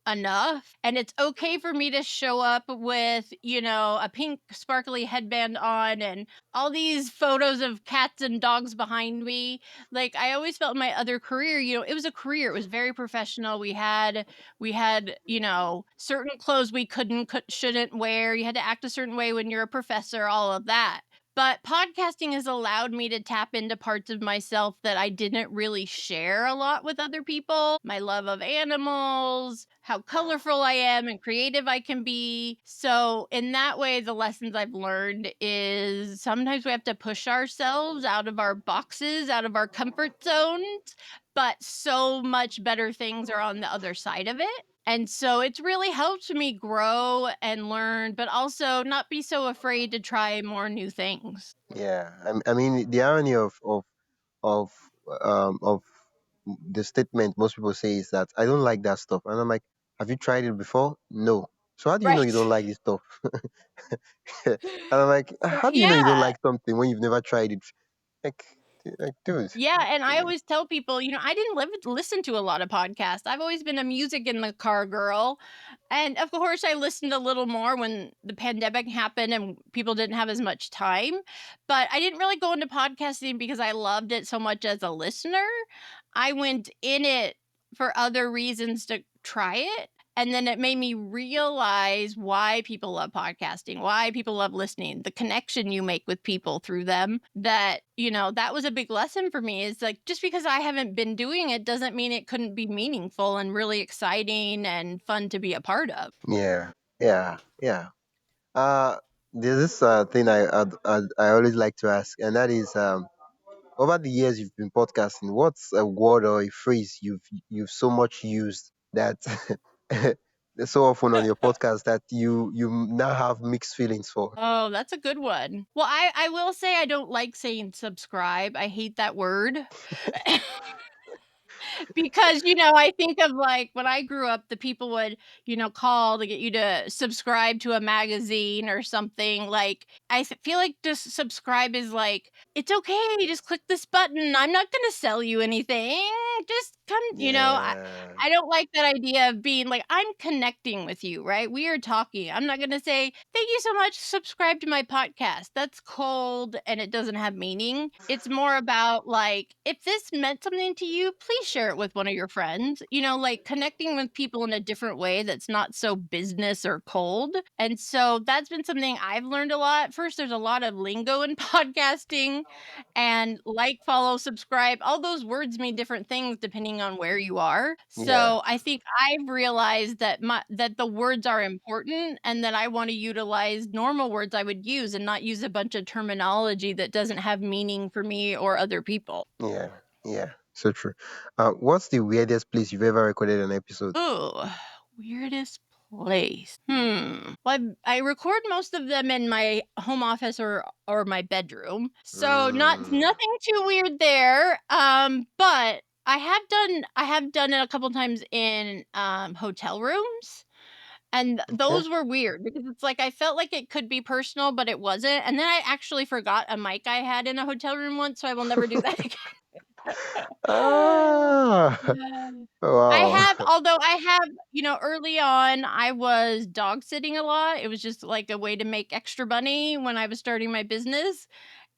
enough. And it's okay for me to show up with, a pink sparkly headband on and all these photos of cats and dogs behind me. Like I always felt in my other career, it was a career. It was very professional. We had, certain clothes we shouldn't wear. You had to act a certain way when you're a professor, all of that. But podcasting has allowed me to tap into parts of myself that I didn't really share a lot with other people. My love of animals, how colorful I am and creative I can be. So, in that way, the lessons I've learned is sometimes we have to push ourselves out of our boxes, out of our comfort zones, but so much better things are on the other side of it. And so it's really helped me grow and learn, but also not be so afraid to try more new things. Yeah, I mean the irony of of the statement most people say is that I don't like that stuff, and I'm like, have you tried it before? No. So how do you know you don't Right. like this stuff? And I'm like, how do you know you don't Yeah. like something when you've never tried it? Like, dude. Yeah, and I always tell people, I didn't listen to a lot of podcasts. I've always been a music in the car girl. And of course, I listened a little more when the pandemic happened and people didn't have as much time. But I didn't really go into podcasting because I loved it so much as a listener. I went in it for other reasons to try it. And then it made me realize why people love podcasting, why people love listening, the connection you make with people through them. That was a big lesson for me is like just because I haven't been doing it doesn't mean it couldn't be meaningful and really exciting and fun to be a part of. Yeah, yeah, yeah. Uh, there's this thing I always like to ask, and that is, over the years you've been podcasting, what's a word or a phrase you've so much used that so often on your podcast that you now have mixed feelings for? Oh, that's a good one. Well, I will say I don't like saying subscribe. I hate that word. Because, I think of, like, when I grew up, the people would, call to get you to subscribe to a magazine or something, like, feel like just subscribe is like, "It's okay, just click this button, I'm not gonna sell you anything." just come, Yeah. I don't like that idea of being like, I'm connecting with you, right? We are talking. I'm not going to say, thank you so much. Subscribe to my podcast. That's cold and it doesn't have meaning. It's more about like, if this meant something to you, please share it with one of your friends, like connecting with people in a different way that's not so business or cold. And so that's been something I've learned a lot. First, there's a lot of lingo in podcasting, and like, follow, subscribe, all those words mean different things depending on where you are. Yeah. So I think I've realized that that the words are important and that I want to utilize normal words I would use and not use a bunch of terminology that doesn't have meaning for me or other people. Yeah. Yeah. So true. What's the weirdest place you've ever recorded an episode? Oh, weirdest place. Well, I record most of them in my home office or my bedroom, so not Mm, nothing too weird there. But I have done it a couple times in hotel rooms, and okay. those were weird because it's like I felt like it could be personal, but it wasn't. And then I actually forgot a mic I had in a hotel room once, so I will never do that Ah. again. I Wow. have although I have, early on, I was dog sitting a lot. It was just like a way to make extra money when I was starting my business.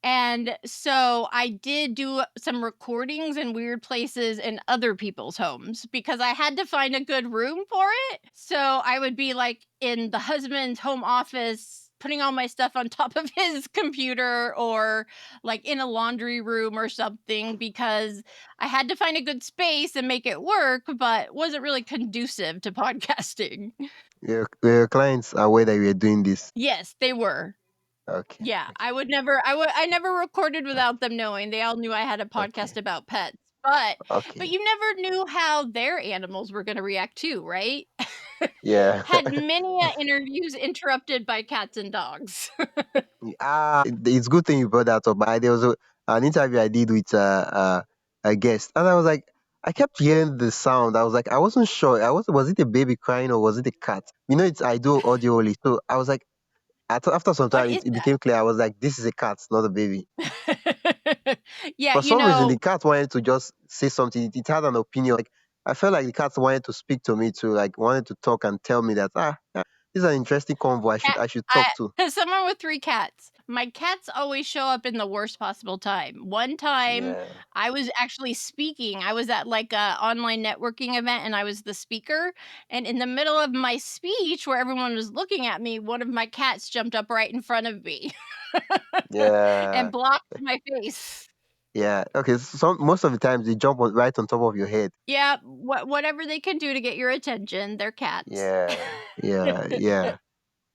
And so I did do some recordings in weird places in other people's homes because I had to find a good room for it. So I would be like in the husband's home office, putting all my stuff on top of his computer or like in a laundry room or something because I had to find a good space and make it work, but wasn't really conducive to podcasting. Your clients are aware that you are doing this. Yes, they were. Okay. Yeah, Okay. I never recorded without them knowing. They all knew I had a Okay. podcast about pets, but Okay. you never knew how their animals were gonna react too, right? Yeah. Had many interviews interrupted by cats and dogs. It's good thing you brought that up. There was an interview I did with a guest, and I was like, I kept hearing the sound. I was like, I wasn't sure. Was it a baby crying or was it a cat? It's I do audio only, so I was like, after some What time, is it became clear. I was like, this is a cat, not a baby. that? Yeah, For some reason, the cat wanted to just say something. It had an opinion. Like I felt like the cat wanted to speak to me too, like wanted to talk and tell me that yeah, this is an interesting convo. cat I should I talk to. as someone with 3 cats, my cats always show up in the worst possible time. One time, Yeah. I was actually speaking. I was at, like, a online networking event, and I was the speaker, and in the middle of my speech, where everyone was looking at me, one of my cats jumped up right in front of me and Yeah. blocked my face. Yeah. Okay. So most of the times they jump right on top of your head. Yeah, whatever they can do to get your attention, they're cats. Yeah. Yeah. Yeah.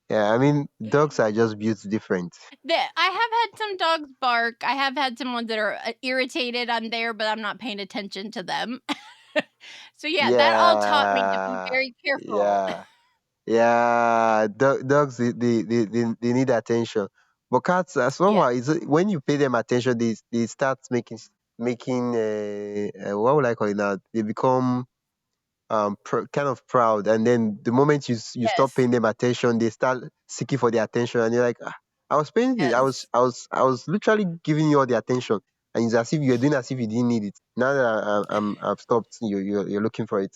Yeah. I mean, dogs are just built different. I have had some dogs bark. I have had some ones that are irritated. I'm there, but I'm not paying attention to them. So yeah, that all taught me to be Yeah. very careful. Yeah. Yeah. Dogs they need attention, but cats Yes, somehow when you pay them attention, they start making what would I call it now? They become kind of proud, and then the moment you stop yes, paying them attention, they start seeking for the attention, and you're like, I was paying it, yes. I was literally giving you all the attention, and it's as if you're doing as if you didn't need it. Now that I've stopped, you're looking for it.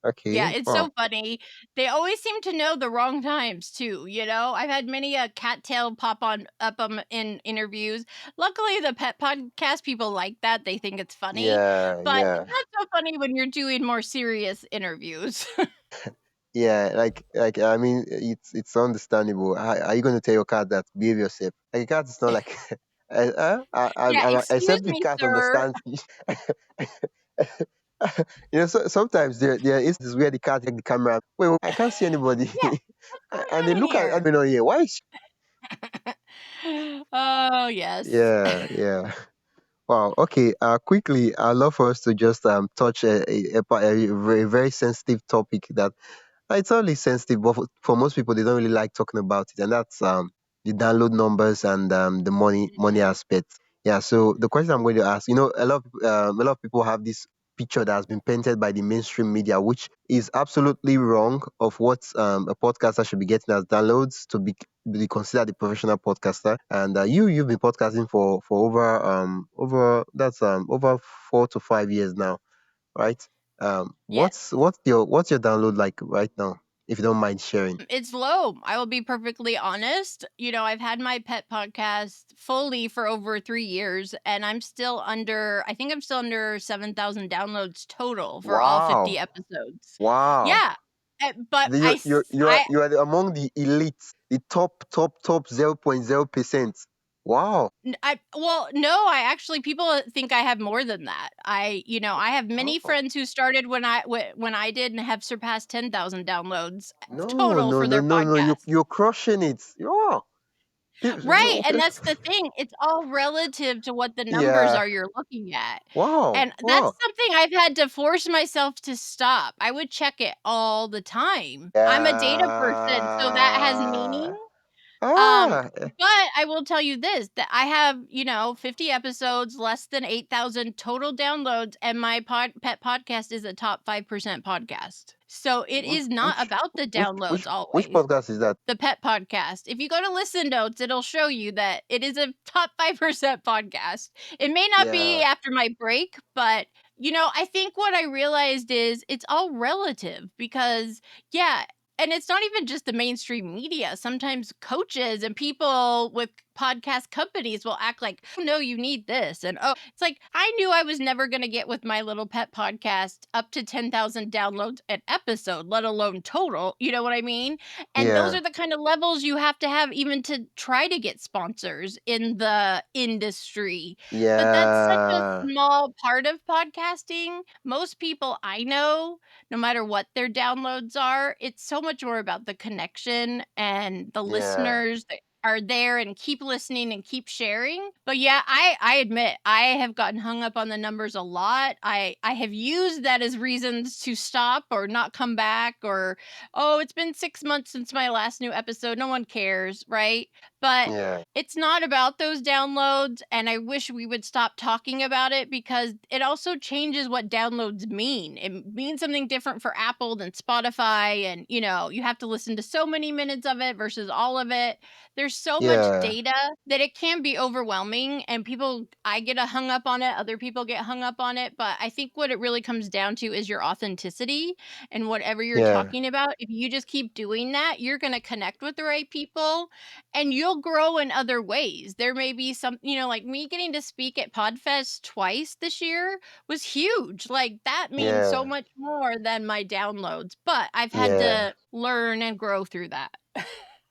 Yeah, Okay. it's Wow. so funny. They always seem to know the wrong times too, you know? I've had many a cattail pop on up in interviews. Luckily, the pet podcast people like that. They think it's funny, Yeah. but it's Yeah. not so funny when you're doing more serious interviews. Yeah. Like I mean, it's understandable. Are you going to tell your cat that behave yourself? Like a cat is not like Yeah, excuse except the me, cat sir. understands. Sometimes there are instances where the cat take the camera. Wait, I can't see anybody, Yeah, what's and going they on in look at here? me on here. Why? Oh, yes. Yeah, yeah. Wow. Okay. Quickly, I'd love for us to just touch a very very sensitive topic that it's only sensitive, but for most people, they don't really like talking about it, and that's the download numbers and the money Mhm. aspect. Yeah. So the question I'm going to ask, a lot of people have this picture that has been painted by the mainstream media, which is absolutely wrong of what a podcaster should be getting as downloads. be considered a professional podcaster, and you've been podcasting for over 4 to 5 years now, right? Yes. What's your download like right now, if you don't mind sharing? It's low. I will be perfectly honest. I've had my pet podcast fully for over 3 years, and I think I'm still under 7,000 downloads total for all 50 Wow, episodes. wow. Yeah. But Then you are among the elites, the top 0.0%. Wow. well, no, I actually people think I have more than that. I have many Oh. friends who started when I did and have surpassed 10,000 downloads No, total no, for no, their no, no. podcast. You're crushing it. Yeah. Right, and that's the thing, it's all relative to what the numbers Yeah. are you're looking at, Wow. and that's Wow. something I've had to force myself to stop. I would check it all the time. I'm a data person, so that has meaning. Yeah. Um, Ah. but I will tell you this, that I have, 50 episodes, less than 8,000 total downloads, and my pet podcast is a top 5% podcast. So it Which is not which about the which downloads which always. podcast is that? The pet podcast. If you go to listen notes, it'll show you that it is a top 5% podcast. It may not be Yeah. after my break, but I think what I realized is it's all relative because, yeah, and it's not even just the mainstream media. Sometimes coaches and people with podcast companies will act like, oh, no, you need this. And oh, it's like, I knew I was never going to get with my little pet podcast up to 10,000 downloads an episode, let alone total. You know what I mean? And those Yeah. are the kind of levels you have to have even to try to get sponsors in the industry. But that's such a Yeah. small part of podcasting. Most people I know, no matter what their downloads are, it's so much more about the connection and the Yeah. listeners that are there and keep listening and keep sharing. But yeah, I admit I have gotten hung up on the numbers a lot. I have used that as reasons to stop or not come back, or oh, it's been 6 months since my last new episode. No one cares, right? But Yeah. it's not about those downloads, and I wish we would stop talking about it because it also changes what downloads mean. It means something different for Apple than Spotify, and you have to listen to so many minutes of it versus all of it. There's so much Yeah. data that it can be overwhelming, and I get hung up on it, other people get hung up on it, but I think what it really comes down to is your authenticity and whatever you're Yeah. talking about. If you just keep doing that, you're going to connect with the right people and you'll grow in other ways. There may be some, like me getting to speak at Podfest twice this year was huge. Like that means so Yeah. much more than my downloads, but I've had Yeah. to learn and grow through that.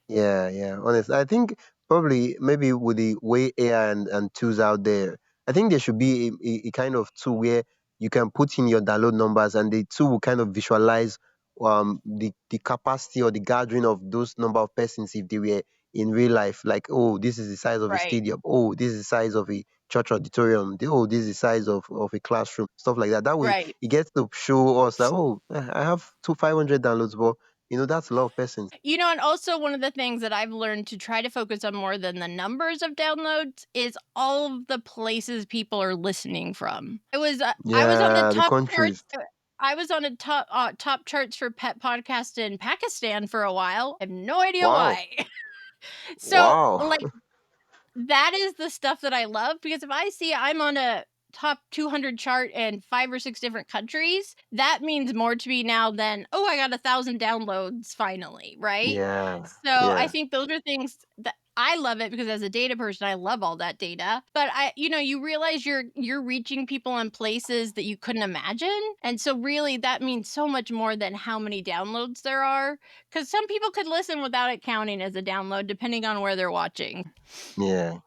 Yeah, yeah. Honest, I think probably maybe with the way AI and tools out there, I think there should be a kind of tool where you can put in your download numbers and the tool will kind of visualize the capacity or the gathering of those number of persons if they were in real life. Like, oh, this is the size of a Right. stadium. Oh, this is the size of a church auditorium. Oh, this is the size of a classroom. Stuff like that. That way, Right. it gets to show us that oh, I have 500 downloads, but that's a lot of persons. And also one of the things that I've learned to try to focus on more than the numbers of downloads is all of the places people are listening from. I was on the Yeah, the top charts. countries. I was on a top charts for pet podcast in Pakistan for a while. I have no idea Wow. why. So Wow. like that is the stuff that I love because if I see I'm on a top 200 chart in 5 or 6 different countries, that means more to me now than, oh, I got 1,000 downloads finally, right? Yeah. So I Yeah. think those are things that I love it because as a data person, I love all that data. But you realize you're reaching people in places that you couldn't imagine. And so really that means so much more than how many downloads there are. Because some people could listen without it counting as a download, depending on where they're watching. Yeah.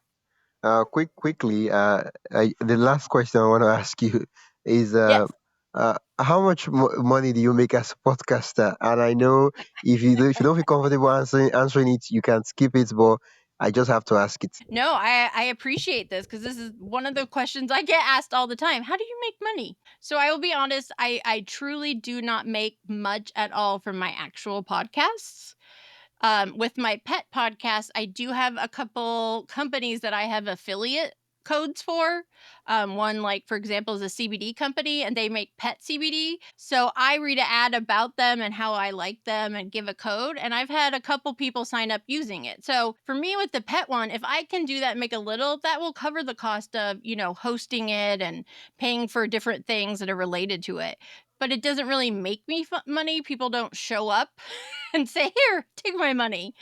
Quickly, the last question I want to ask you is, Yes. how much money do you make as a podcaster? And I know if you don't feel comfortable answering it, you can skip it. But I just have to ask it. No, I appreciate this because this is one of the questions I get asked all the time. How do you make money? So I will be honest, I truly do not make much at all from my actual podcasts. With my pet podcast, I do have a couple companies that I have affiliate codes for. One, like, for example, is a CBD company and they make pet CBD. So I read an ad about them and how I like them and give a code. And I've had a couple people sign up using it. So for me with the pet one, if I can do that and make a little, that will cover the cost of, hosting it and paying for different things that are related to it. But it doesn't really make me money. People don't show up and say, "Here, take my money."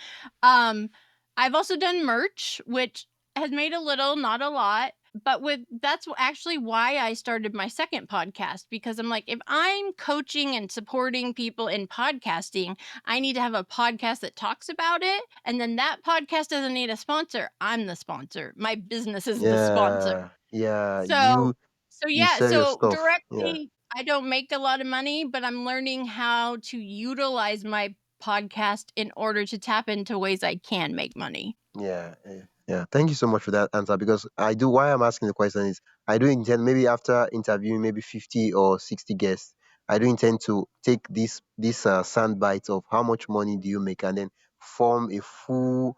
Um, I've also done merch, which has made a little, not a lot. But that's actually why I started my second podcast, because I'm like, if I'm coaching and supporting people in podcasting, I need to have a podcast that talks about it. And then that podcast doesn't need a sponsor. I'm the sponsor. My business is the sponsor. Yeah, yeah. So You yeah, sell your so stuff. Yeah, directly, I don't make a lot of money, but I'm learning how to utilize my podcast in order to tap into ways I can make money. yeah, yeah. Thank you so much for that answer, because I do. Why I'm asking the question is, I do intend, maybe after interviewing maybe 50 or 60 guests, I do intend to take this sound bites of how much money do you make, and then form a full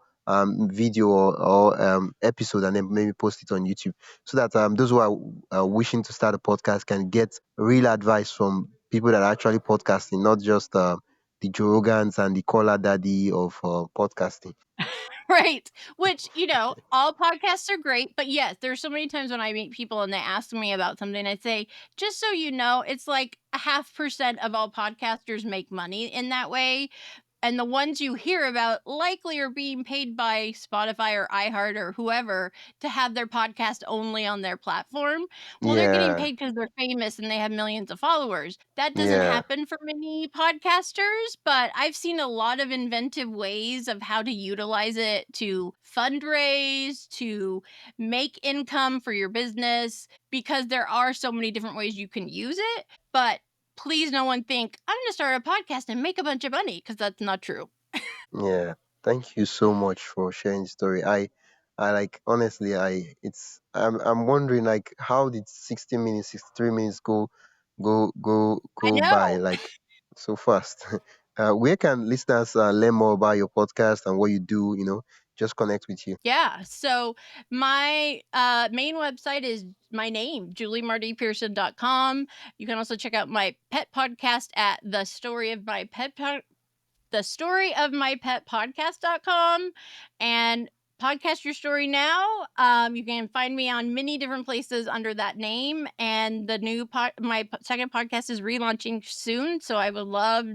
video or episode, and then maybe post it on YouTube, so that those who are wishing to start a podcast can get real advice from people that are actually podcasting, not just the Joe Rogans and the Caller Daddy of podcasting. Right. Which, all podcasts are great, but yes, there's so many times when I meet people and they ask me about something, I say, just so you know, it's like a 0.5% of all podcasters make money in that way. And the ones you hear about likely are being paid by Spotify or iHeart or whoever to have their podcast only on their platform. Well, they're getting Yeah, paid because they're famous and they have millions of followers. That doesn't yeah, happen for many podcasters, but I've seen a lot of inventive ways of how to utilize it to fundraise, to make income for your business, because there are so many different ways you can use it. But please no one think I'm going to start a podcast and make a bunch of money, because that's not true. yeah. Thank you so much for sharing the story. I like, honestly, I'm wondering, like, how did 60 minutes, 63 minutes I go by know. like so fast? Where can listeners learn more about your podcast and what you do? Just connect with you. Yeah. So my main website is my name, juliemartypearson.com. You can also check out my pet podcast at the story of my pet podcast.com, and podcast your story now. You can find me on many different places under that name, and the new second podcast is relaunching soon, so I would love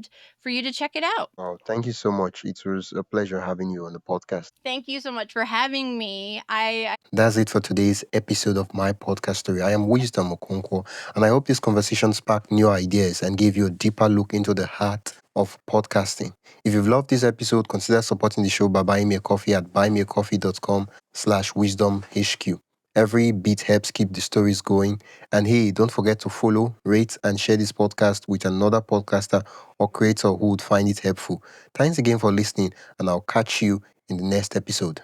for you to check it out. Oh, thank you so much. It was a pleasure having you on the podcast. Thank you so much for having me. I That's it for today's episode of my podcast story. I am Wisdom Okonkwo, and I hope this conversation sparked new ideas and gave you a deeper look into the heart of podcasting. If you've loved this episode, consider supporting the show by buying me a coffee at buymeacoffee.com/wisdomhq. Every bit helps keep the stories going. And hey, don't forget to follow, rate, and share this podcast with another podcaster or creator who would find it helpful. Thanks again for listening, and I'll catch you in the next episode.